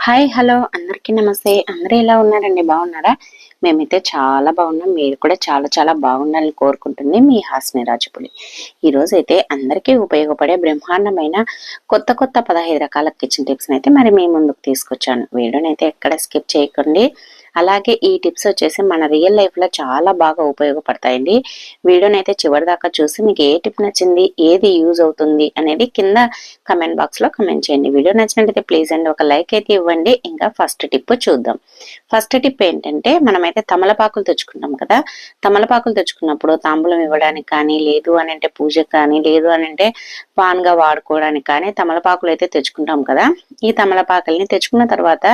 Hi hello అందరికీ నమస్తే. అందరూ ఎలా ఉన్నారండి? బాగున్నారా? మేమైతే చాలా బాగున్నాం. మీరు కూడా చాలా చాలా బాగుండాలని కోరుకుంటుంది మీ హాస్ని రాజపులి. ఈరోజు అయితే అందరికీ ఉపయోగపడే బ్రహ్మాండమైన కొత్త కొత్త 15 రకాల కిచెన్ టిప్స్ అయితే మరి మీ ముందుకు తీసుకొచ్చాను. వీడియోని అయితే ఎక్కడ స్కిప్ చేయకండి. అలాగే ఈ టిప్స్ వచ్చేసి మన రియల్ లైఫ్ లో చాలా బాగా ఉపయోగపడతాయండి. వీడియోని అయితే చివరి దాకా చూసి మీకు ఏ టిప్ నచ్చింది, ఏది యూజ్ అవుతుంది అనేది కింద కమెంట్ బాక్స్ లో కమెంట్ చేయండి. వీడియో నచ్చినట్లయితే ప్లీజ్ అండి ఒక లైక్ అయితే ఇవ్వండి. ఇంకా ఫస్ట్ టిప్ చూద్దాం. ఫస్ట్ టిప్ ఏంటంటే మనమైతే తమలపాకులు తెచ్చుకుంటాం కదా. తమలపాకులు తెచ్చుకున్నప్పుడు తాంబూలం ఇవ్వడానికి కానీ, లేదు అని అంటే పూజకు కానీ, లేదు అని అంటే పాన్ గా వాడుకోవడానికి కానీ తమలపాకులు అయితే తెచ్చుకుంటాం కదా. ఈ తమలపాకుల్ని తెచ్చుకున్న తర్వాత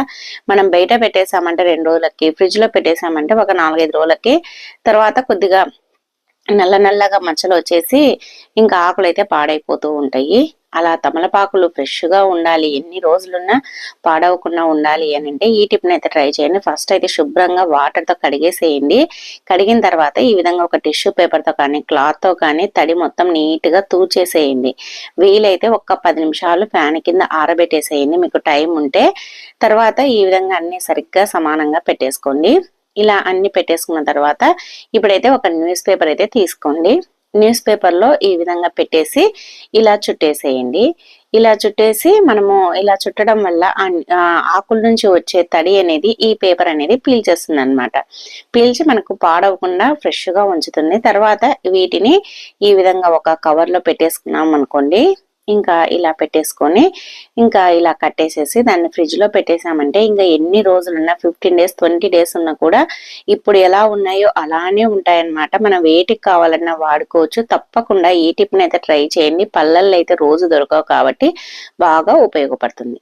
మనం బయట పెట్టేసామంటే 2 రోజులకి, ఫ్రిడ్జ్ లో పెట్టేసామంటే ఒక 4-5 రోజులకి తర్వాత కొద్దిగా నల్ల నల్లగా మచ్చలు వచ్చేసి ఇంకా ఆకులు అయితే పాడైపోతూ ఉంటాయి. అలా తమలపాకులు ఫ్రెష్ గా ఉండాలి, ఎన్ని రోజులున్నా పాడవకుండా ఉండాలి అని అంటే ఈ టిప్ అయితే ట్రై చేయండి. ఫస్ట్ అయితే శుభ్రంగా వాటర్ తో కడిగేసేయండి. కడిగిన తర్వాత ఈ విధంగా ఒక టిష్యూ పేపర్ తో కానీ, క్లాత్ తో కానీ తడి మొత్తం నీట్ గా తూచేసేయండి. వీలైతే ఒక 10 నిమిషాలు ఫ్యాన్ కింద ఆరబెట్టేసేయండి మీకు టైం ఉంటే. తర్వాత ఈ విధంగా అన్ని సరిగ్గా సమానంగా పెట్టేసుకోండి. ఇలా అన్ని పెట్టేసుకున్న తర్వాత ఇప్పుడైతే ఒక న్యూస్ పేపర్ అయితే తీసుకోండి. న్యూస్ పేపర్ లో ఈ విధంగా పెట్టేసి ఇలా చుట్టేసేయండి. ఇలా చుట్టేసి మనము ఇలా చుట్టడం వల్ల ఆకుల నుంచి వచ్చే తడి అనేది ఈ పేపర్ అనేది పీల్చేస్తుంది అనమాట. పీల్చి మనకు పాడవకుండా ఫ్రెష్ గా ఉంచుతుంది. తర్వాత వీటిని ఈ విధంగా ఒక కవర్ లో పెట్టేసుకున్నాం అనుకోండి. ఇంకా ఇలా పెట్టేసుకొని ఇంకా ఇలా కట్టేసేసి దాన్ని ఫ్రిడ్జ్ లో పెట్టేసామంటే ఇంకా ఎన్ని రోజులున్నా 15 డేస్ 20 డేస్ ఉన్నా కూడా ఇప్పుడు ఎలా ఉన్నాయో అలానే ఉంటాయన్నమాట. మనం వేటికి కావాలన్నా వాడుకోవచ్చు. తప్పకుండా ఈ టిప్ ని అయితే ట్రై చేయండి. పళ్ళల్లో అయితే రోజు దొరకవు కాబట్టి బాగా ఉపయోగపడుతుంది.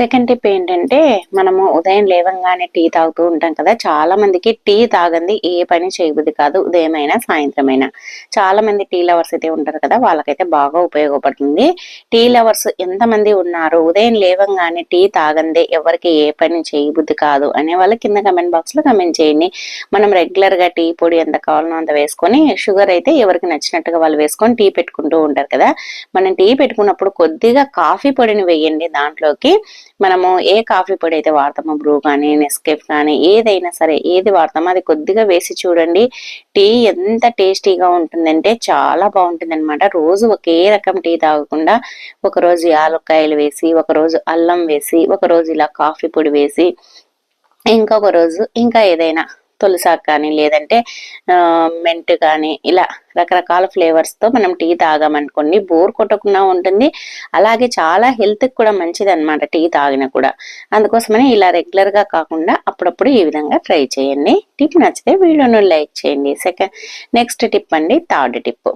సెకండ్ టిప్ ఏంటంటే మనము ఉదయం లేవంగానే టీ తాగుతూ ఉంటాం కదా. చాలా మందికి టీ తాగంది ఏ పని చేయబుద్ధి కాదు, ఉదయమైనా సాయంత్రమైనా. చాలా మంది టీ లవర్స్ అయితే ఉంటారు కదా, వాళ్ళకైతే బాగా ఉపయోగపడుతుంది. టీ లవర్స్ ఎంతమంది ఉన్నారు ఉదయం లేవంగానే టీ తాగందే ఎవరికి ఏ పని చేయబుద్ధి కాదు అనే వాళ్ళు కింద కమెంట్ బాక్స్ లో కమెంట్ చేయండి. మనం రెగ్యులర్ గా టీ పొడి ఎంత కావాలనో అంత వేసుకొని, షుగర్ అయితే ఎవరికి నచ్చినట్టుగా వాళ్ళు వేసుకొని టీ పెట్టుకుంటూ ఉంటారు కదా. మనం టీ పెట్టుకున్నప్పుడు కొద్దిగా కాఫీ పొడిని వేయండి దాంట్లోకి. మనము ఏ కాఫీ పొడి అయితే వాడతామో, బ్రూ కానీ, నెస్కేఫ్ కానీ, ఏదైనా సరే ఏది వాడతామో అది కొద్దిగా వేసి చూడండి. టీ ఎంత టేస్టీగా ఉంటుందంటే చాలా బాగుంటుంది అనమాట. రోజు ఒకే రకం టీ తాగకుండా ఒకరోజు యాలక్కాయలు వేసి, ఒకరోజు అల్లం వేసి, ఒకరోజు ఇలా కాఫీ పొడి వేసి, ఇంకొక రోజు ఇంకా ఏదైనా తులసాకు కానీ, లేదంటే మెంట్ కానీ, ఇలా రకరకాల ఫ్లేవర్స్ తో మనం టీ తాగామనుకోండి బోర్ కొట్టకుండా ఉంటుంది. అలాగే చాలా హెల్త్ కి కూడా మంచిది అనమాట టీ తాగినా కూడా. అందుకోసమని ఇలా రెగ్యులర్ గా కాకుండా అప్పుడప్పుడు ఈ విధంగా ట్రై చేయండి. టిప్ నచ్చితే వీడియోను లైక్ చేయండి. నెక్స్ట్ టిప్ అండి, థర్డ్ టిప్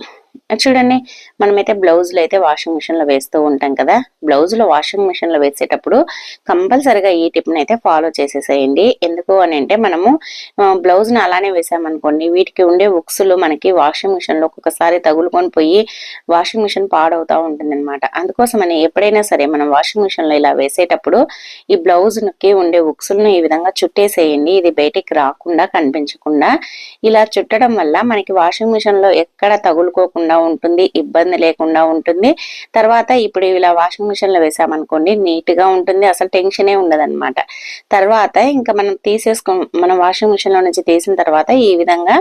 చూడండి. మనమైతే బ్లౌజులు అయితే వాషింగ్ మిషన్ లో వేస్తూ ఉంటాం కదా. బ్లౌజులు వాషింగ్ మిషన్ లో వేసేటప్పుడు కంపల్సరిగా ఈ టిప్ ని అయితే ఫాలో చేసేసేయండి. ఎందుకు అని అంటే మనము బ్లౌజ్ ని అలానే వేసామనుకోండి, వీటికి ఉండే ఉక్సులు మనకి వాషింగ్ మిషన్ లో ఒక్కొక్కసారి తగులుకొని పోయి వాషింగ్ మిషన్ పాడవుతా ఉంటుంది అనమాట. అందుకోసమని ఎప్పుడైనా సరే మనం వాషింగ్ మిషన్ లో ఇలా వేసేటప్పుడు ఈ బ్లౌజ్ కి ఉండే ఉక్సులను ఈ విధంగా చుట్టేసేయండి. ఇది బయటికి రాకుండా, కనిపించకుండా. ఇలా చుట్టడం వల్ల మనకి వాషింగ్ మిషన్ లో ఎక్కడ తగులుకోకుండా ఉంటుంది, ఇబ్బంది లేకుండా ఉంటుంది. తర్వాత ఇప్పుడు ఇలా వాషింగ్ మిషన్ లో వేసామనుకోండి నీట్ గా ఉంటుంది, అసలు టెన్షనే ఉండదు అనమాట. తర్వాత ఇంకా మనం వాషింగ్ మిషన్ లో నుంచి తీసిన తర్వాత ఈ విధంగా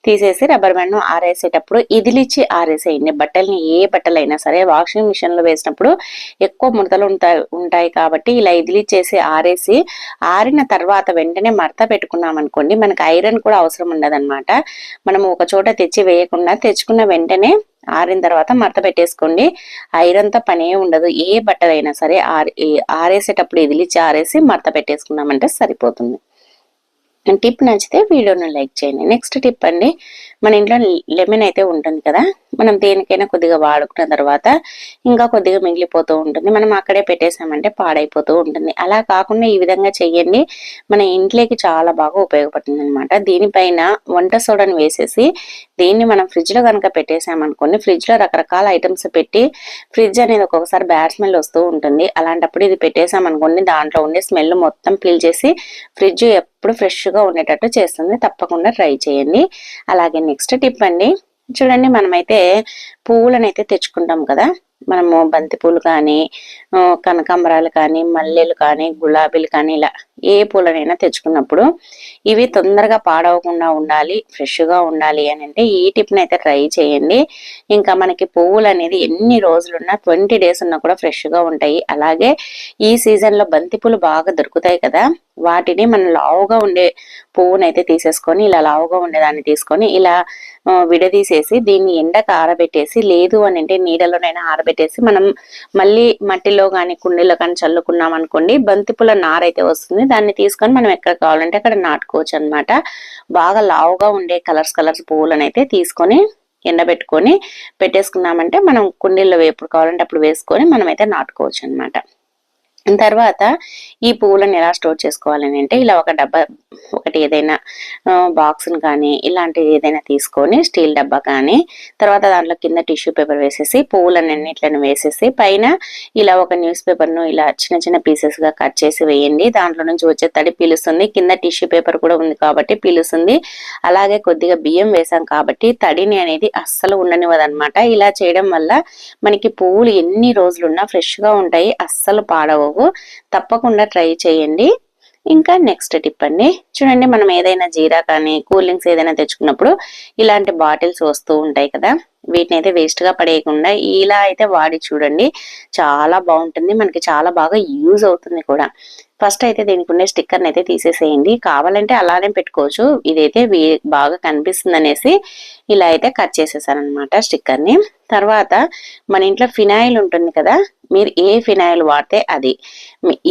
తీసేసి రబ్బర్ బ్యాండ్ ను ఆరేసేటప్పుడు ఇదిలిచ్చి ఆరేసేయండి. బట్టల్ని ఏ బట్టలైనా సరే వాషింగ్ మిషన్ లో వేసినప్పుడు ఎక్కువ ముడతలు ఉంటాయి కాబట్టి ఇలా ఇదిలిచ్చేసి ఆరేసి, ఆరిన తర్వాత వెంటనే మడత పెట్టుకున్నాం అనుకోండి మనకి ఐరన్ కూడా అవసరం ఉండదు అనమాట. మనము ఒక చోట తెచ్చి వేయకుండా తెచ్చుకున్న వెంటనే ఆరిన తర్వాత మడత పెట్టేసుకోండి. ఐరన్ తో పనే ఉండదు. ఏ బట్టలైనా సరే ఆరేసేటప్పుడు ఇదిలిచ్చి ఆరేసి మడత పెట్టేసుకున్నామంటే సరిపోతుంది. టిప్ నచ్చితే వీడియోను లైక్ చేయండి. నెక్స్ట్ టిప్ అండి, మన ఇంట్లో లెమన్ అయితే ఉంటుంది కదా. మనం దేనికైనా కొద్దిగా వాడుకున్న తర్వాత ఇంకా కొద్దిగా మిగిలిపోతూ ఉంటుంది. మనం అక్కడే పెట్టేసామంటే పాడైపోతూ ఉంటుంది. అలా కాకుండా ఈ విధంగా చెయ్యండి. మన ఇంట్లోకి చాలా బాగా ఉపయోగపడుతుంది అనమాట. దీనిపైన వంట సోడాని వేసేసి దీన్ని మనం ఫ్రిడ్జ్ లో కనుక పెట్టేసామనుకోండి, ఫ్రిడ్జ్ లో రకరకాల ఐటమ్స్ పెట్టి ఫ్రిడ్జ్ అనేది ఒక్కొక్కసారి బ్యాడ్ స్మెల్ వస్తూ ఉంటుంది. అలాంటప్పుడు ఇది పెట్టేసామనుకోండి దాంట్లో ఉండే స్మెల్ మొత్తం పీల్చేసి ఫ్రిడ్జ్ ఎప్పుడు ఫ్రెష్ గా ఉండేటట్టు చేస్తుంది. తప్పకుండా ట్రై చేయండి. అలాగే నెక్స్ట్ టిప్ అండి, చూడండి మనమైతే పువ్వులను అయితే తెచ్చుకుంటాం కదా. మనము బంతిపూలు కానీ, కనకాంబరాలు కానీ, మల్లెలు కానీ, గులాబీలు కానీ ఇలా ఏ పూలనైనా తెచ్చుకున్నప్పుడు ఇవి తొందరగా పాడవకుండా ఉండాలి, ఫ్రెష్గా ఉండాలి అని అంటే ఈ టిప్ని అయితే ట్రై చేయండి. ఇంకా మనకి పువ్వులు అనేది ఎన్ని రోజులున్నా 20 డేస్ ఉన్నా కూడా ఫ్రెష్గా ఉంటాయి. అలాగే ఈ సీజన్లో బంతిపూలు బాగా దొరుకుతాయి కదా, వాటిని మనం లావుగా ఉండే పువ్వునైతే తీసేసుకొని ఇలా లావుగా ఉండేదాన్ని తీసుకొని ఇలా విడదీసేసి దీన్ని ఎండకు ఆరబెట్టేసి, లేదు అని అంటే నీడలోనైనా ఆరబెట్టేసి మనం మళ్ళీ మట్టిలో కానీ కుండీలో కానీ చల్లుకున్నాం అనుకోండి, బంతిపూల నారైతే వస్తుంది. దాన్ని తీసుకొని మనం ఎక్కడ కావాలంటే అక్కడ నాటుకోవచ్చు అనమాట. బాగా లావుగా ఉండే కలర్స్ పువ్వులను అయితే తీసుకొని ఎండబెట్టుకొని పెట్టేసుకున్నామంటే మనం కుండీల్లో ఎప్పుడు కావాలంటే అప్పుడు వేసుకొని మనమైతే నాటుకోవచ్చు అనమాట. తర్వాత ఈ పువ్వులను ఎలా స్టోర్ చేసుకోవాలని అంటే ఇలా ఒక డబ్బా ఒకటి ఏదైనా బాక్స్ని కానీ ఇలాంటిది ఏదైనా తీసుకొని స్టీల్ డబ్బా కానీ, తర్వాత దాంట్లో కింద టిష్యూ పేపర్ వేసేసి పువ్వులన్నిట్లను వేసేసి పైన ఇలా ఒక న్యూస్ పేపర్ను ఇలా చిన్న చిన్న పీసెస్గా కట్ చేసి వేయండి. దాంట్లో నుంచి వచ్చే తడి పీలుస్తుంది, కింద టిష్యూ పేపర్ కూడా ఉంది కాబట్టి పీలుస్తుంది. అలాగే కొద్దిగా బియ్యం వేసాం కాబట్టి తడిని అనేది అస్సలు ఉండనివ్వదన్నమాట. ఇలా చేయడం వల్ల మనకి పువ్వులు ఎన్ని రోజులున్నా ఫ్రెష్గా ఉంటాయి, అస్సలు పాడవు. తప్పకుండా ట్రై చేయండి. ఇంకా నెక్స్ట్ టిప్ అండి, చూడండి మనం ఏదైనా జీరా కానీ కూల్ డ్రింక్స్ ఏదైనా తెచ్చుకున్నప్పుడు ఇలాంటి బాటిల్స్ వస్తూ ఉంటాయి కదా, వీటిని అయితే వేస్ట్ గా పడేయకుండా ఇలా అయితే వాడి చూడండి, చాలా బాగుంటుంది, మనకి చాలా బాగా యూజ్ అవుతుంది కూడా. ఫస్ట్ అయితే దీనికి ఉండే స్టిక్కర్ని అయితే తీసేసేయండి, కావాలంటే అలానే పెట్టుకోవచ్చు. ఇదైతే బాగా కనిపిస్తుంది అనేసి ఇలా అయితే కట్ చేసేసాను అనమాట స్టిక్కర్ని. తర్వాత మన ఇంట్లో ఫినాయిల్ ఉంటుంది కదా, మీరు ఏ ఫినాయిల్ వాడితే అది,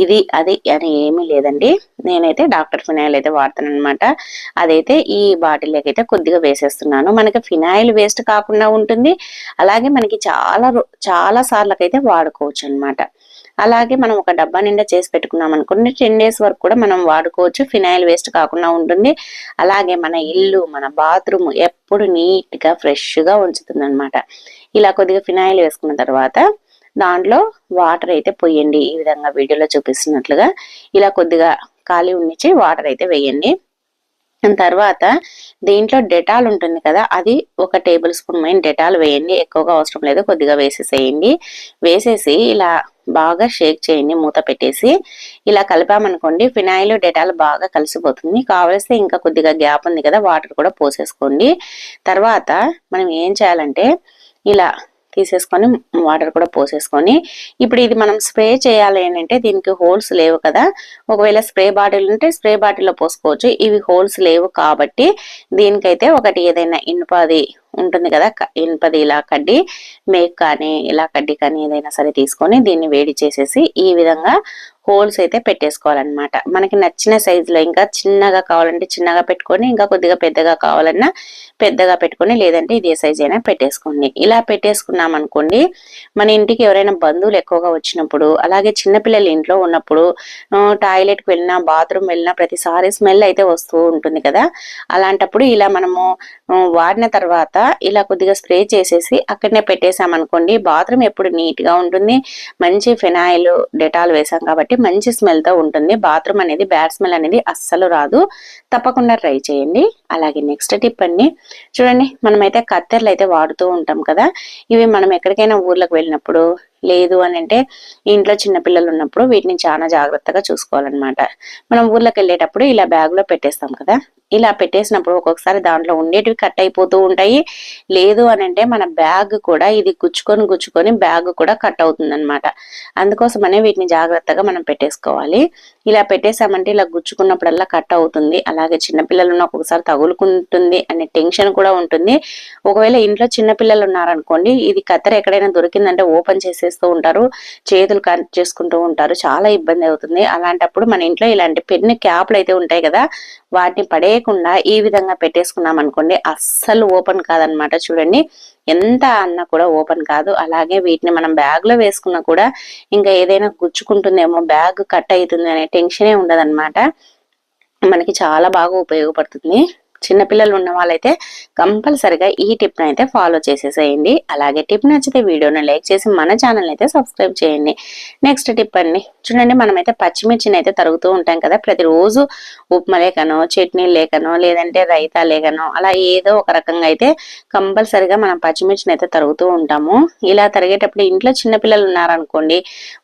ఇది అది అని ఏమీ లేదండి. నేనైతే డాక్టర్ ఫినాయిల్ అయితే వాడతాను అనమాట. అదైతే ఈ బాటిల్లోకి అయితే కొద్దిగా వేసేస్తున్నాను. మనకి ఫినాయిల్ వేస్ట్ కాకుండా ఉంటుంది, అలాగే మనకి చాలా సార్లకైతే వాడుకోవచ్చు అనమాట. అలాగే మనం ఒక డబ్బా నిండా చేసి పెట్టుకున్నాం అనుకోండి, 10 డేస్ వరకు కూడా మనం వాడుకోవచ్చు, ఫినాయిల్ వేస్ట్ కాకుండా ఉంటుంది. అలాగే మన ఇల్లు మన బాత్రూమ్ ఎప్పుడు నీట్ గా ఫ్రెష్ గా ఉంచుతుంది అనమాట. ఇలా కొద్దిగా ఫినాయిల్ వేసుకున్న తర్వాత దాంట్లో వాటర్ అయితే పోయండి, ఈ విధంగా వీడియోలో చూపిస్తున్నట్లుగా ఇలా కొద్దిగా ఖాళీ ఉంచి వాటర్ అయితే వేయండి. తర్వాత దీంట్లో డెటాల్ ఉంటుంది కదా, అది 1 టేబుల్ స్పూన్ డెటాల్ వేయండి, ఎక్కువగా అవసరం లేదు, కొద్దిగా వేసేసేయండి. వేసేసి ఇలా బాగా షేక్ చేయండి మూత పెట్టేసి. ఇలా కలిపామనుకోండి ఫినాయిల్ డెటాల్ బాగా కలిసిపోతుంది. కావలిస్తే ఇంకా కొద్దిగా గ్యాప్ ఉంది కదా, వాటర్ కూడా పోసేసుకోండి. తర్వాత మనం ఏం చేయాలంటే ఇలా తీసేసుకొని వాటర్ కూడా పోసేసుకొని, ఇప్పుడు ఇది మనం స్ప్రే చేయాలి అంటే దీనికి హోల్స్ లేవు కదా, ఒకవేళ స్ప్రే బాటిల్ ఉంటే స్ప్రే బాటిల్లో పోసుకోవచ్చు. ఇవి హోల్స్ లేవు కాబట్టి దీనికైతే ఒకటి ఏదైనా ఇనుపది ఉంటుంది కదా, ఇనుపది ఇలా కడ్డీ మేక్ కానీ ఇలా కడ్డీ కానీ ఏదైనా సరే తీసుకొని దీన్ని వేడి చేసేసి ఈ విధంగా హోల్స్ అయితే పెట్టేసుకోవాలన్నమాట. మనకి నచ్చిన సైజులో, ఇంకా చిన్నగా కావాలంటే చిన్నగా పెట్టుకొని, ఇంకా కొద్దిగా పెద్దగా కావాలన్నా పెద్దగా పెట్టుకొని, లేదంటే ఇదే సైజ్ అయినా పెట్టేసుకోండి. ఇలా పెట్టేసుకున్నాం అనుకోండి, మన ఇంటికి ఎవరైనా బంధువులు ఎక్కువగా వచ్చినప్పుడు, అలాగే చిన్నపిల్లలు ఇంట్లో ఉన్నప్పుడు, టాయిలెట్కి వెళ్ళినా బాత్రూమ్ వెళ్ళినా ప్రతిసారి స్మెల్ అయితే వస్తూ ఉంటుంది కదా, అలాంటప్పుడు ఇలా మనము వాడిన తర్వాత ఇలా కొద్దిగా స్ప్రే చేసేసి అక్కడనే పెట్టేసామనుకోండి, బాత్రూమ్ ఎప్పుడు నీట్ గా ఉంటుంది. మంచి ఫినాయిల్ డెటాల్ వేసాం కాబట్టి మంచి స్మెల్ తో ఉంటుంది. బాత్రూమ్ అనేది బ్యాడ్ స్మెల్ అనేది అస్సలు రాదు. తప్పకుండా ట్రై చేయండి. అలాగే నెక్స్ట్ టిప్ అండి, చూడండి మనమైతే కత్తెరలు అయితే వాడుతూ ఉంటాం కదా, ఇవి మనం ఎక్కడికైనా ఊర్లకు వెళ్ళినప్పుడు, లేదు అని అంటే ఇంట్లో చిన్నపిల్లలు ఉన్నప్పుడు వీటిని చాలా జాగ్రత్తగా చూసుకోవాలన్నమాట. మనం ఊర్లోకి వెళ్ళేటప్పుడు ఇలా బ్యాగ్ లో పెట్టేస్తాం కదా, ఇలా పెట్టేసినప్పుడు ఒక్కొక్కసారి దాంట్లో ఉండేటివి కట్ అయిపోతూ ఉంటాయి. లేదు అని అంటే మన బ్యాగ్ కూడా ఇది గుచ్చుకొని బ్యాగ్ కూడా కట్ అవుతుంది అనమాట. అందుకోసమనే వీటిని జాగ్రత్తగా మనం పెట్టేసుకోవాలి. ఇలా పెట్టేసామంటే ఇలా గుచ్చుకున్నప్పుడల్లా కట్ అవుతుంది. అలాగే చిన్నపిల్లలు ఒక్కొక్కసారి తగులుకుంటుంది అనే టెన్షన్ కూడా ఉంటుంది. ఒకవేళ ఇంట్లో చిన్నపిల్లలు ఉన్నారనుకోండి, ఇది కత్తెర ఎక్కడైనా దొరికిందంటే ఓపెన్ చేసేస్తూ ఉంటారు, చేతులు కట్ చేసుకుంటూ ఉంటారు, చాలా ఇబ్బంది అవుతుంది. అలాంటప్పుడు మన ఇంట్లో ఇలాంటి పెన్ను క్యాప్లు అయితే ఉంటాయి కదా, వాటిని పడేయకుండా ఈ విధంగా పెట్టేసుకున్నాం అనుకోండి, అస్సలు ఓపెన్ కాదనమాట. చూడండి ఎంత అన్నా కూడా ఓపెన్ కాదు. అలాగే వీటిని మనం బ్యాగ్ లో వేసుకున్నా కూడా ఇంకా ఏదైనా గుచ్చుకుంటుందేమో, బ్యాగ్ కట్ అవుతుంది అనే టెన్షనే ఉండదన్నమాట. మనకి చాలా బాగా ఉపయోగపడుతుంది. చిన్నపిల్లలు ఉన్న వాళ్ళైతే కంపల్సరిగా ఈ టిప్ అయితే ఫాలో చేసేసేయండి. అలాగే టిప్ నచ్చితే వీడియోని లైక్ చేసి మన ఛానల్ అయితే సబ్స్క్రైబ్ చేయండి. నెక్స్ట్ టిప్ అండి, చూడండి మనమైతే పచ్చిమిర్చిని అయితే తరుగుతూ ఉంటాం కదా, ప్రతిరోజు ఉప్మా లేకనో చట్నీ లేకనో లేదంటే రైతా లేకనో అలా ఏదో ఒక రకంగా అయితే కంపల్సరిగా మనం పచ్చిమిర్చిని అయితే తరుగుతూ ఉంటాము. ఇలా తరిగేటప్పుడు ఇంట్లో చిన్నపిల్లలు ఉన్నారనుకోండి,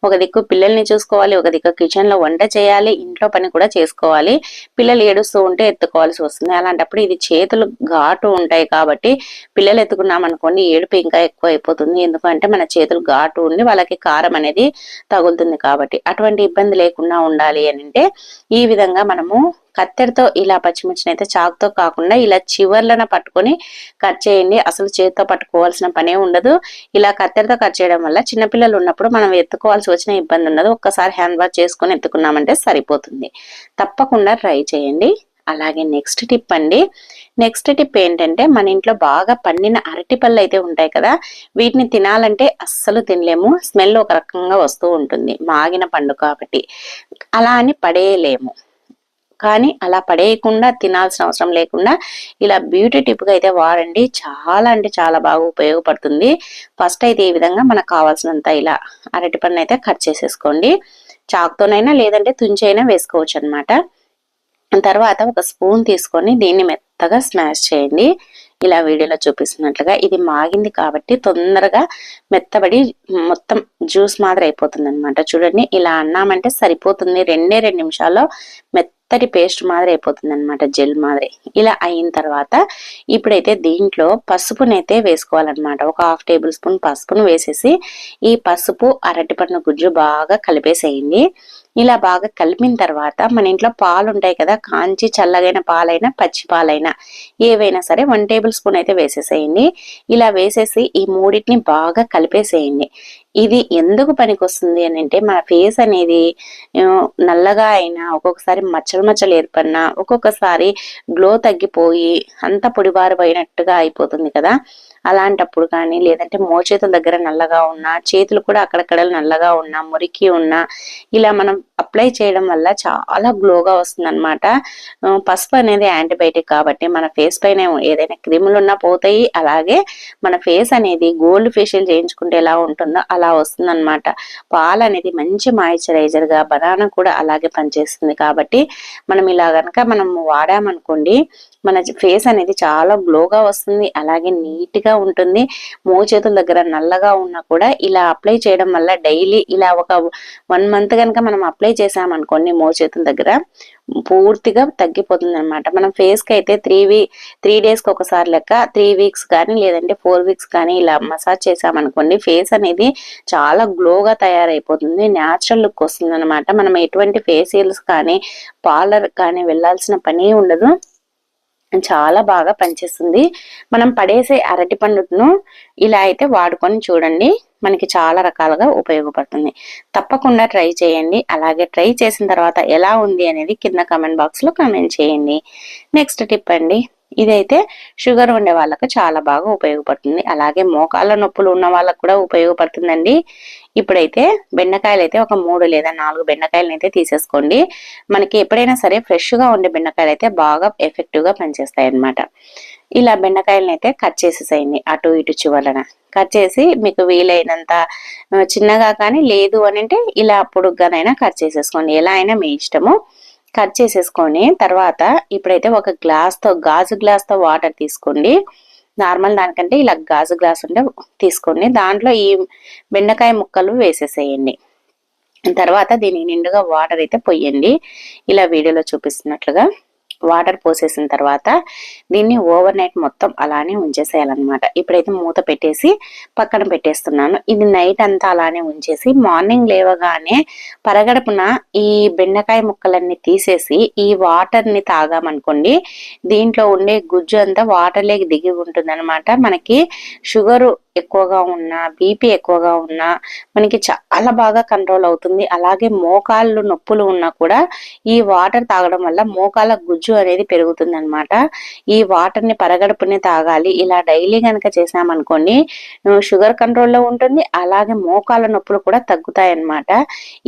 ఒక దిక్కు పిల్లల్ని చూసుకోవాలి, ఒక దిక్కు కిచెన్ లో వంట చేయాలి, ఇంట్లో పని కూడా చేసుకోవాలి. పిల్లలు ఏడుస్తూ ఉంటే ఎత్తుకోవాల్సి వస్తుంది. అలాంటప్పుడు ఇది చేతులు ఘాటు ఉంటాయి కాబట్టి పిల్లలు ఎత్తుకున్నాం అనుకోండి ఏడుపు ఇంకా ఎక్కువ అయిపోతుంది. ఎందుకంటే మన చేతులు ఘాటు ఉండి వాళ్ళకి కారం అనేది తగులుతుంది కాబట్టి. అటువంటి ఇబ్బంది లేకుండా ఉండాలి అని అంటే ఈ విధంగా మనము కత్తెరతో ఇలా పచ్చిమిర్చిని అయితే చాకుతో కాకుండా ఇలా చివర్లన పట్టుకొని కట్ చేయండి. అసలు చేతితో పట్టుకోవాల్సిన పనే ఉండదు. ఇలా కత్తెరతో కట్ చేయడం వల్ల చిన్నపిల్లలు ఉన్నప్పుడు మనం ఎత్తుకోవాల్సి వచ్చిన ఇబ్బంది ఉండదు. ఒక్కసారి హ్యాండ్ వాష్ చేసుకొని ఎత్తుకున్నామంటే సరిపోతుంది. తప్పకుండా ట్రై చేయండి. అలాగే నెక్స్ట్ టిప్ అండి, నెక్స్ట్ టిప్ ఏంటంటే మన ఇంట్లో బాగా పండిన అరటి పళ్ళు అయితే ఉంటాయి కదా, వీటిని తినాలంటే అస్సలు తినలేము. స్మెల్ ఒక రకంగా వస్తూ ఉంటుంది, మాగిన పండు కాబట్టి. అలా అని పడేయలేము, కానీ అలా పడేయకుండా తినాల్సిన అవసరం లేకుండా ఇలా బ్యూటీ టిప్ గా అయితే వాడండి. చాలా అంటే చాలా బాగా ఉపయోగపడుతుంది. ఫస్ట్ అయితే ఈ విధంగా మనకు కావాల్సినంత ఇలా అరటి పండు అయితే కట్ చేసేసుకోండి. చాకుతోనైనా లేదంటే తుంచైనా వేసుకోవచ్చు అనమాట. తర్వాత ఒక స్పూన్ తీసుకొని దీన్ని మెత్తగా స్మాష్ చేయండి. ఇలా వీడియోలో చూపిస్తున్నట్లుగా. ఇది మాగింది కాబట్టి తొందరగా మెత్తబడి మొత్తం జ్యూస్ మాదిరి అయిపోతుంది అనమాట. చూడండి, ఇలా అన్నామంటే సరిపోతుంది. 2 నిమిషాల్లో మెత్తటి పేస్ట్ మాదిరి అయిపోతుంది అనమాట, జెల్ మాదిరి. ఇలా అయిన తర్వాత ఇప్పుడైతే దీంట్లో పసుపునైతే వేసుకోవాలన్నమాట. ఒక 1/2 టేబుల్ స్పూన్ పసుపును వేసేసి ఈ పసుపు అరటిపండు గుజ్జు బాగా కలిపేసేయండి. ఇలా బాగా కలిపిన తర్వాత మన ఇంట్లో పాలు ఉంటాయి కదా, కాంచి చల్లగైన పాలైనా పచ్చి పాలైనా ఏవైనా సరే 1 టేబుల్ స్పూన్ అయితే వేసేసేయండి. ఇలా వేసేసి ఈ మూడింటిని బాగా కలిపేసేయండి. ఇది ఎందుకు పనికి వస్తుంది అని అంటే మన ఫేస్ అనేది నల్లగా అయినా, ఒక్కొక్కసారి మచ్చలు ఏర్పడినా, ఒక్కొక్కసారి గ్లో తగ్గిపోయి అంత పొడిబారిపోయినట్టుగా అయిపోతుంది కదా, అలాంటప్పుడు కానీ లేదంటే మోచేతుల దగ్గర నల్లగా ఉన్నా, చేతులు కూడా అక్కడక్కడ నల్లగా ఉన్నా, మురికి ఉన్నా ఇలా మనం అప్లై చేయడం వల్ల చాలా గ్లోగా వస్తుంది అనమాట. పసుపు అనేది యాంటీబయాటిక్ కాబట్టి మన ఫేస్ పైన ఏదైనా క్రిములు ఉన్నా పోతాయి. అలాగే మన ఫేస్ అనేది గోల్డ్ ఫేషియల్ చేయించుకుంటే ఎలా ఉంటుందో అలా వస్తుంది అనమాట. పాలు అనేది మంచి మాయిశ్చరైజర్ గా, బనానా కూడా అలాగే పనిచేస్తుంది కాబట్టి మనం ఇలా గనక మనం వాడామనుకోండి మన ఫేస్ అనేది చాలా గ్లోగా వస్తుంది. అలాగే నీట్ గా ఉంటుంది. మోచేతుల దగ్గర నల్లగా ఉన్నా కూడా ఇలా అప్లై చేయడం వల్ల డైలీ ఇలా ఒక 1 మంత్ కనుక మనం అప్లై చేసామనుకోండి మోచేతుల దగ్గర పూర్తిగా తగ్గిపోతుంది అనమాట. మనం ఫేస్ కి అయితే 3 డేస్ కి ఒకసారి లెక్క 3 వీక్స్ కానీ లేదంటే 4 వీక్స్ కానీ ఇలా మసాజ్ చేసామనుకోండి ఫేస్ అనేది చాలా గ్లోగా తయారైపోతుంది. న్యాచురల్ లుక్ వస్తుంది అనమాట. మనం ఎటువంటి ఫేషియల్స్ కానీ పార్లర్ కానీ వెళ్లాల్సిన పని ఉండదు. చాలా బాగా పనిచేస్తుంది. మనం పడేసే అరటి పండును ఇలా అయితే వాడుకొని చూడండి, మనకి చాలా రకాలుగా ఉపయోగపడుతుంది. తప్పకుండా ట్రై చేయండి. అలాగే ట్రై చేసిన తర్వాత ఎలా ఉంది అనేది కింద కామెంట్ బాక్స్ లో కామెంట్ చేయండి. నెక్స్ట్ టిప్ అండి, ఇదైతే షుగర్ ఉండే వాళ్ళకు చాలా బాగా ఉపయోగపడుతుంది. అలాగే మోకాళ్ళ నొప్పులు ఉన్న వాళ్ళకు కూడా ఉపయోగపడుతుందండి. ఇప్పుడైతే బెండకాయలు అయితే ఒక 3 లేదా 4 బెండకాయలను అయితే తీసేసుకోండి. మనకి ఎప్పుడైనా సరే ఫ్రెష్ గా ఉండే బెండకాయలు అయితే బాగా ఎఫెక్టివ్ గా పనిచేస్తాయి అన్నమాట. ఇలా బెండకాయలను అయితే కట్ చేసేసేయండి. అటు ఇటు చివరన కట్ చేసి మీకు వీలైనంత చిన్నగా కానీ లేదు అని అంటే ఇలా పొడుగ్గానైనా కట్ చేసేసుకోండి. ఎలా అయినా మీ ఇష్టము. కట్ చేసేసుకొని తర్వాత ఇప్పుడైతే ఒక గాజు గ్లాస్ తో వాటర్ తీసుకోండి. నార్మల్ దానికంటే ఇలా గాజు గ్లాస్ ఉంటే తీసుకోండి. దాంట్లో ఈ బెండకాయ ముక్కలు వేసేసేయండి. తర్వాత దీనికి నిండుగా వాటర్ అయితే పొయ్యండి. ఇలా వీడియోలో చూపిస్తున్నట్లుగా వాటర్ పోసేసిన తర్వాత దీన్ని ఓవర్ నైట్ మొత్తం అలానే ఉంచేసేయాలన్నమాట. ఇప్పుడైతే మూత పెట్టేసి పక్కన పెట్టేస్తున్నాను. ఇది నైట్ అంతా అలానే ఉంచేసి మార్నింగ్ లేవగానే పరగడుపున ఈ బెండకాయ ముక్కలన్నీ తీసేసి ఈ వాటర్ ని తాగామనుకోండి, దీంట్లో ఉండే గుజ్జు అంతా వాటర్ లేకి దిగి ఉంటుంది అనమాట. మనకి షుగరు ఎక్కువగా ఉన్నా, బీపీ ఎక్కువగా ఉన్నా మనకి చాలా బాగా కంట్రోల్ అవుతుంది. అలాగే మోకాళ్ళు నొప్పులు ఉన్నా కూడా ఈ వాటర్ తాగడం వల్ల మోకాళ్ళ గుజ్జు అనేది పెరుగుతుంది అనమాట. ఈ వాటర్ ని పరగడుపునే తాగాలి. ఇలా డైలీ గనక చేసామనుకోండి షుగర్ కంట్రోల్లో ఉంటుంది. అలాగే మోకాళ్ళ నొప్పులు కూడా తగ్గుతాయి అన్నమాట.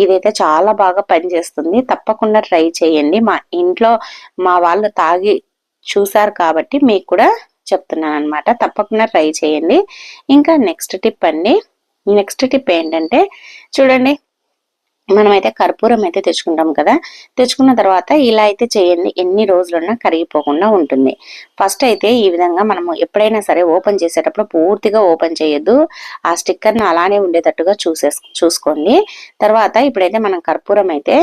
ఇదైతే చాలా బాగా పనిచేస్తుంది. తప్పకుండా ట్రై చేయండి. మా ఇంట్లో మా వాళ్ళు తాగి చూసారు కాబట్టి మీకు కూడా చెప్తున్నాను అనమాట. తప్పకుండా ట్రై చేయండి. ఇంకా నెక్స్ట్ టిప్ అండి. నెక్స్ట్ టిప్ ఏంటంటే చూడండి, మనమైతే కర్పూరం అయితే తెచ్చుకుంటాం కదా. తెచ్చుకున్న తర్వాత ఇలా అయితే చేయండి, ఎన్ని రోజులున్నా కరిగిపోకుండా ఉంటుంది. ఫస్ట్ అయితే ఈ విధంగా మనము ఎప్పుడైనా సరే ఓపెన్ చేసేటప్పుడు పూర్తిగా ఓపెన్ చేయొద్దు. ఆ స్టిక్కర్ను అలానే ఉండేటట్టుగా చూసుకోండి. తర్వాత ఇప్పుడైతే మనం కర్పూరం అయితే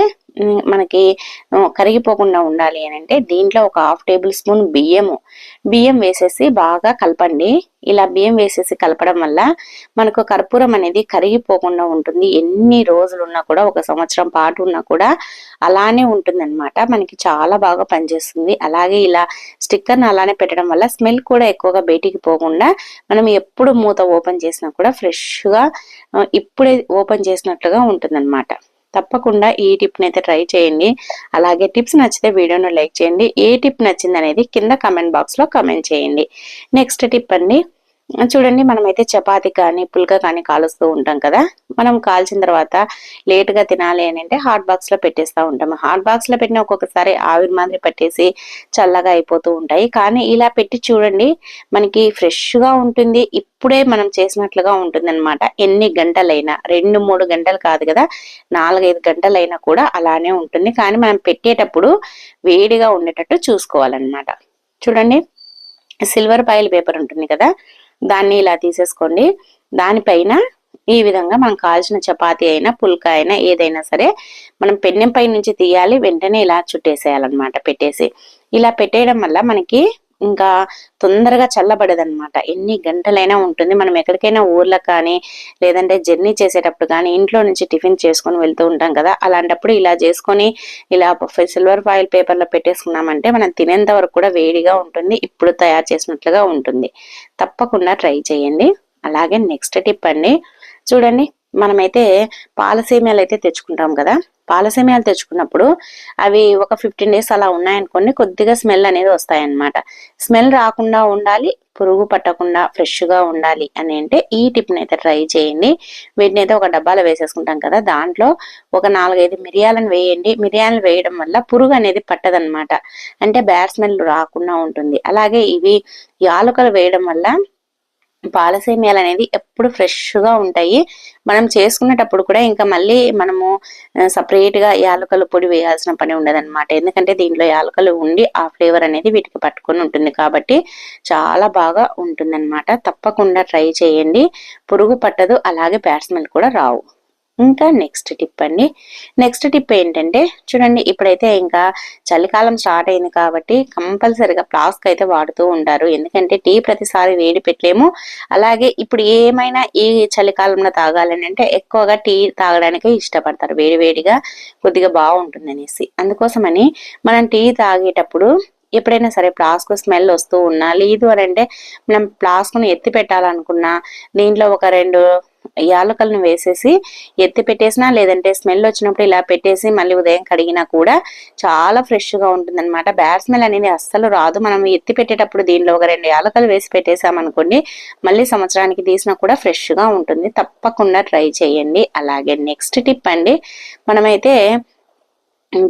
మనకి కరిగిపోకుండా ఉండాలి అని అంటే దీంట్లో ఒక 1/2 టేబుల్ స్పూన్ బియ్యం వేసేసి బాగా కలపండి. ఇలా బియ్యం వేసేసి కలపడం వల్ల మనకు కర్పూరం అనేది కరిగిపోకుండా ఉంటుంది. ఎన్ని రోజులు ఉన్నా కూడా, 1 సంవత్సరం పాటు ఉన్నా కూడా అలానే ఉంటుంది అనమాట. మనకి చాలా బాగా పనిచేస్తుంది. అలాగే ఇలా స్టిక్కర్ని అలానే పెట్టడం వల్ల స్మెల్ కూడా ఎక్కువగా బయటికి పోకుండా మనం ఎప్పుడు మూత ఓపెన్ చేసినా కూడా ఫ్రెష్గా ఇప్పుడే ఓపెన్ చేసినట్లుగా ఉంటుందన్నమాట. తప్పకుండా ఈ టిప్ ని అయితే ట్రై చేయండి. అలాగే టిప్స్ నచ్చితే వీడియోను లైక్ చేయండి. ఏ టిప్ నచ్చింది అనేది కింద కమెంట్ బాక్స్ లో కమెంట్ చేయండి. నెక్స్ట్ టిప్ అండి, చూడండి, మనమైతే చపాతి కానీ పుల్కా కానీ కాలుస్తూ ఉంటాం కదా. మనం కాల్చిన తర్వాత లేట్ గా తినాలి అని అంటే హాట్ బాక్స్ లో పెట్టేస్తూ ఉంటాము. హాట్ బాక్స్ లో పెట్టిన ఒక్కొక్కసారి ఆవిరి మాదిరి పట్టేసి చల్లగా అయిపోతూ ఉంటాయి. కానీ ఇలా పెట్టి చూడండి, మనకి ఫ్రెష్ గా ఉంటుంది. ఇప్పుడే మనం చేసినట్లుగా ఉంటుంది అనమాట. ఎన్ని గంటలైనా, 2-3 గంటలు కాదు కదా, 4-5 గంటలైనా కూడా అలానే ఉంటుంది. కానీ మనం పెట్టేటప్పుడు వేడిగా ఉండేటట్టు చూసుకోవాలన్నమాట. చూడండి, సిల్వర్ ఫాయిల్ పేపర్ ఉంటుంది కదా, దాన్ని ఇలా తీసేసుకోండి. దానిపైన ఈ విధంగా మనం కాల్చిన చపాతీ అయినా పుల్కా అయినా ఏదైనా సరే మనం పెన్నెం పై నుంచి తీయాలి. వెంటనే ఇలా చుట్టేసేయాలన్నమాట. పెట్టేసి ఇలా పెట్టేయడం వల్ల మనకి ఇంకా తొందరగా చల్లబడదనమాట. ఎన్ని గంటలైనా ఉంటుంది. మనం ఎక్కడికైనా ఊర్లకు కానీ లేదంటే జర్నీ చేసేటప్పుడు కానీ ఇంట్లో నుంచి టిఫిన్ చేసుకొని వెళ్తూ ఉంటాం కదా, అలాంటప్పుడు ఇలా చేసుకొని ఇలా సిల్వర్ ఫాయిల్ పేపర్ లో పెట్టేసుకున్నామంటే మనం తినేంత వరకు కూడా వేడిగా ఉంటుంది. ఇప్పుడు తయారు చేసినట్లుగా ఉంటుంది. తప్పకుండా ట్రై చేయండి. అలాగే నెక్స్ట్ టిప్ అండి, చూడండి, మనమైతే పాల సేమియాలు అయితే తెచ్చుకుంటాం కదా. పాల సేమియాలు తెచ్చుకున్నప్పుడు అవి ఒక 15 డేస్ అలా ఉన్నాయనుకోండి, కొద్దిగా స్మెల్ అనేది వస్తాయన్నమాట. స్మెల్ రాకుండా ఉండాలి, పురుగు పట్టకుండా ఫ్రెష్ గా ఉండాలి అని అంటే ఈ టిప్ ని అయితే ట్రై చేయండి. వీటిని అయితే ఒక డబ్బాలో వేసేసుకుంటాం కదా, దాంట్లో ఒక 4-5 మిరియాలను వేయండి. మిరియాలు వేయడం వల్ల పురుగు అనేది పట్టదనమాట. అంటే బ్యాడ్ స్మెల్ రాకుండా ఉంటుంది. అలాగే ఇవి యాలకులు వేయడం వల్ల పాల సేమియాలు అనేది ఎప్పుడు ఫ్రెష్ గా ఉంటాయి. మనం చేసుకునేటప్పుడు కూడా ఇంకా మళ్ళీ మనము సపరేట్ గా యాలకుల పొడి వేయాల్సిన పని ఉండదన్నమాట. ఎందుకంటే దీంట్లో యాలకులు ఉండి ఆ ఫ్లేవర్ అనేది వీటికి పట్టుకొని ఉంటుంది కాబట్టి చాలా బాగా ఉంటుందన్నమాట. తప్పకుండా ట్రై చేయండి. పురుగు పట్టదు, అలాగే బ్యాడ్ స్మెల్ కూడా రావు. ఇంకా నెక్స్ట్ టిప్ అండి. నెక్స్ట్ టిప్ ఏంటంటే చూడండి, ఇప్పుడైతే ఇంకా చలికాలం స్టార్ట్ అయింది కాబట్టి కంపల్సరిగా ఫ్లాస్క్ అయితే వాడుతూ ఉంటారు. ఎందుకంటే టీ ప్రతిసారి వేడి పెట్టలేము. అలాగే ఇప్పుడు ఏమైనా ఈ చలికాలంలో తాగాలని అంటే ఎక్కువగా టీ తాగడానికి ఇష్టపడతారు, వేడి వేడిగా కొద్దిగా బాగుంటుంది అనేసి. అందుకోసమని మనం టీ తాగేటప్పుడు ఎప్పుడైనా సరే ఫ్లాస్క్ స్మెల్ వస్తూ ఉన్నా, లేదు అని అంటే మనం ఫ్లాస్క్ ను ఎత్తి పెట్టాలనుకున్నా దీంట్లో ఒక 2 యాలకులను వేసేసి ఎత్తి పెట్టేసినా, లేదంటే స్మెల్ వచ్చినప్పుడు ఇలా పెట్టేసి మళ్ళీ ఉదయం కడిగినా కూడా చాలా ఫ్రెష్ గా ఉంటుంది అనమాట. బ్యాడ్ స్మెల్ అనేది అస్సలు రాదు. మనం ఎత్తి పెట్టేటప్పుడు దీనిలో ఒక 2 యాలకులు వేసి పెట్టేసామనుకోండి, మళ్ళీ సంవత్సరానికి తీసినా కూడా ఫ్రెష్ గా ఉంటుంది. తప్పకుండా ట్రై చేయండి. అలాగే నెక్స్ట్ టిప్ అండి, మనమైతే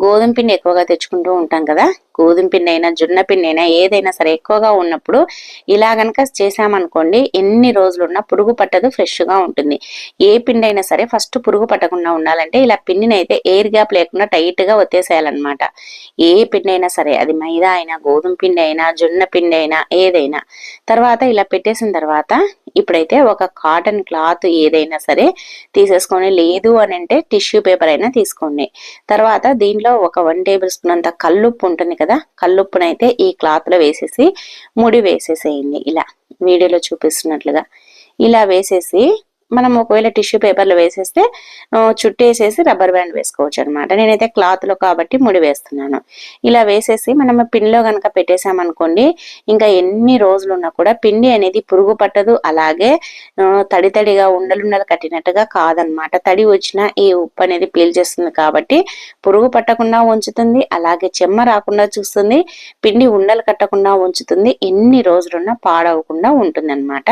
గోధుమ పిండి ఎక్కువగా తెచ్చుకుంటూ ఉంటాం కదా. గోధుమ పిండి అయినా జొన్న పిండి అయినా ఏదైనా సరే ఎక్కువగా ఉన్నప్పుడు ఇలా గనక చేసామనుకోండి, ఎన్ని రోజులున్నా పురుగు పట్టదు, ఫ్రెష్ గా ఉంటుంది. ఏ పిండి అయినా సరే ఫస్ట్ పురుగు పట్టకుండా ఉండాలంటే ఇలా పిండిని అయితే ఎయిర్ గ్యాప్ లేకుండా టైట్ గా ఒత్తేసేయాలన్నమాట. ఏ పిండి అయినా సరే, అది మైదా అయినా గోధుమ పిండి అయినా జొన్న పిండి అయినా ఏదైనా. తర్వాత ఇలా పెట్టేసిన తర్వాత ఇప్పుడైతే ఒక కాటన్ క్లాత్ ఏదైనా సరే తీసేసుకొని, లేదు అని అంటే టిష్యూ పేపర్ అయినా తీసుకోండి. తర్వాత దీంట్లో ఒక 1 టేబుల్ స్పూన్ అంత కల్లుప్పు ఉంటుంది కదా, కల్లుప్పునైతే ఈ క్లాత్ లో వేసేసి ముడి వేసేసేయండి. ఇలా వీడియోలో చూపిస్తున్నట్లుగా ఇలా వేసేసి మనం ఒకవేళ టిష్యూ పేపర్లో వేసేస్తే చుట్టేసేసి రబ్బర్ బ్యాండ్ వేసుకోవచ్చు అనమాట. నేనైతే క్లాత్ లో కాబట్టి ముడి వేస్తున్నాను. ఇలా వేసేసి మనం పిండిలో కనుక పెట్టేసామనుకోండి, ఇంకా ఎన్ని రోజులు ఉన్నా కూడా పిండి అనేది పురుగు పట్టదు. అలాగే తడి తడిగా ఉండలుండలు కట్టినట్టుగా కాదనమాట. తడి వచ్చినా ఈ ఉప్పు అనేది పీల్చేస్తుంది కాబట్టి పురుగు పట్టకుండా ఉంచుతుంది. అలాగే చెమ్మ రాకుండా చూస్తుంది. పిండి ఉండలు కట్టకుండా ఉంచుతుంది. ఎన్ని రోజులున్నా పాడవకుండా ఉంటుంది అనమాట.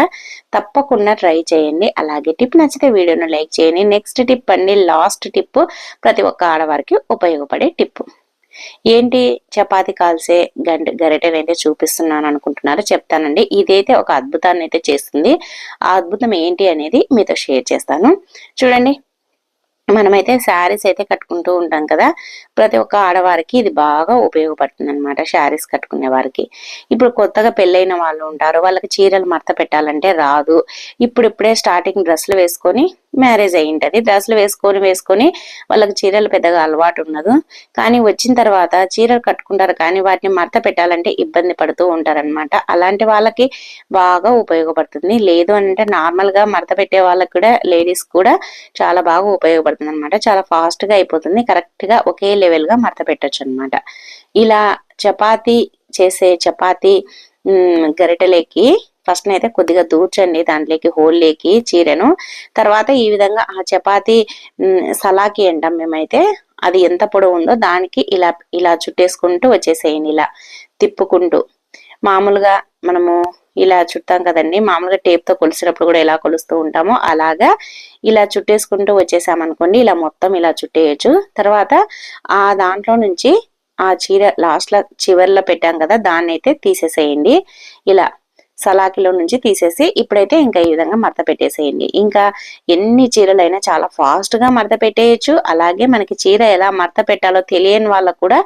తప్పకుండా ట్రై చేయండి. అలాగే టిప్ నచ్చితే వీడియోను లైక్ చేయండి. నెక్స్ట్ టిప్ అండి, లాస్ట్ టిప్, ప్రతి ఒక్క ఆడవారికి ఉపయోగపడే టిప్. ఏంటి చపాతి కాల్సే గరిటెని అయితే చూపిస్తున్నాను అనుకుంటున్నారు, చెప్తానండి. ఇదైతే ఒక అద్భుతాన్ని అయితే చేస్తుంది. ఆ అద్భుతం ఏంటి అనేది మీతో షేర్ చేస్తాను. చూడండి, మనమైతే శారీస్ అయితే కట్టుకుంటూ ఉంటాం కదా, ప్రతి ఒక్క ఆడవారికి ఇది బాగా ఉపయోగపడుతుంది అనమాట. శారీస్ కట్టుకునే వారికి, ఇప్పుడు కొత్తగా పెళ్ళైన వాళ్ళు ఉంటారు, వాళ్ళకి చీరలు మడత పెట్టాలంటే రాదు. ఇప్పుడిప్పుడే స్టార్టింగ్ డ్రెస్సులు వేసుకొని మ్యారేజ్ అయ్యింటది, డ్రెస్సులు వేసుకొని వాళ్ళకి చీరలు పెద్దగా అలవాటు ఉండదు. కానీ వచ్చిన తర్వాత చీరలు కట్టుకుంటారు, కానీ వాటిని మడత పెట్టాలంటే ఇబ్బంది పడుతూ ఉంటారనమాట. అలాంటి వాళ్ళకి బాగా ఉపయోగపడుతుంది. లేదు అంటే నార్మల్ గా మడత పెట్టే వాళ్ళకి కూడా, లేడీస్ కూడా చాలా బాగా ఉపయోగపడుతుంది అనమాట. చాలా ఫాస్ట్ గా అయిపోతుంది, కరెక్ట్ గా ఒకే లెవెల్ గా మడత పెట్టచ్చు అనమాట. ఇలా చపాతి చపాతి గరిటెలేకి ఫస్ట్ అయితే కొద్దిగా దూర్చండి, దాంట్లోకి హోల్ లేకి చీరను. తర్వాత ఈ విధంగా ఆ చపాతి సలాకి అంటాం మేమైతే, అది ఎంత పొడవు ఉందో దానికి ఇలా ఇలా చుట్టేసుకుంటూ వచ్చేసేయండి, ఇలా తిప్పుకుంటూ. మామూలుగా మనము ఇలా చుట్టాం కదండి, మామూలుగా టేప్ తో కొలిసినప్పుడు కూడా ఎలా కొలుస్తూ ఉంటామో అలాగా ఇలా చుట్టేసుకుంటూ వచ్చేసామనుకోండి, ఇలా మొత్తం ఇలా చుట్టేయచ్చు. తర్వాత ఆ దాంట్లో నుంచి ఆ చీర లాస్ట్ లో చివర్లో పెట్టాం కదా, దాన్ని అయితే తీసేసేయండి. ఇలా సలాకిలో నుంచి తీసేసి ఇప్పుడైతే ఇంకా ఈ విధంగా మడత పెట్టేసేయండి. ఇంకా ఎన్ని చీరలైనా చాలా ఫాస్ట్ గా మడత పెట్టేయచ్చు. అలాగే మనకి చీర ఎలా మడత పెట్టాలో తెలియని వాళ్ళకు కూడా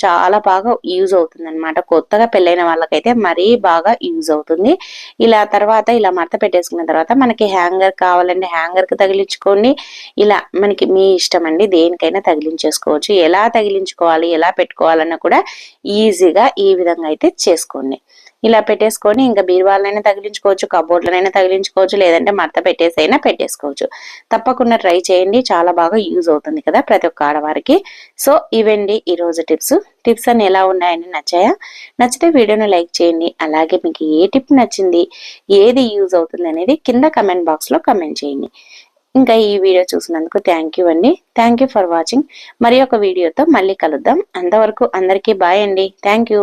చాలా బాగా యూజ్ అవుతుంది అనమాట. కొత్తగా పెళ్ళైన వాళ్ళకైతే మరీ బాగా యూజ్ అవుతుంది. ఇలా తర్వాత ఇలా మడత పెట్టేసుకున్న తర్వాత మనకి హ్యాంగర్ కావాలంటే హ్యాంగర్ కి తగిలించుకోండి. ఇలా మనకి మీ ఇష్టం అండి, దేనికైనా తగిలించేసుకోవచ్చు. ఎలా తగిలించుకోవాలి, ఎలా పెట్టుకోవాలన్నా కూడా ఈజీగా ఈ విధంగా అయితే చేసుకోండి. ఇలా పెట్టేసుకొని ఇంకా బీరువాళ్ళనైనా తగిలించుకోవచ్చు, కబోర్డ్లనైనా తగిలించుకోవచ్చు, లేదంటే మడత పెట్టేసైనా పెట్టేసుకోవచ్చు. తప్పకుండా ట్రై చేయండి, చాలా బాగా యూజ్ అవుతుంది కదా ప్రతి ఒక్క ఆడవారికి. సో ఇవండి ఈరోజు టిప్స్ అన్ని ఎలా ఉన్నాయని నచ్చాయా? నచ్చితే వీడియోని లైక్ చేయండి. అలాగే మీకు ఏ టిప్ నచ్చింది, ఏది యూజ్ అవుతుంది అనేది కింద కమెంట్ బాక్స్ లో కమెంట్ చేయండి. ఇంకా ఈ వీడియో చూసినందుకు థ్యాంక్ యూ అండి. Thank you for watching. మరి ఒక వీడియోతో మళ్ళీ కలుద్దాం. అంతవరకు అందరికీ బాయ్ అండి. Thank you.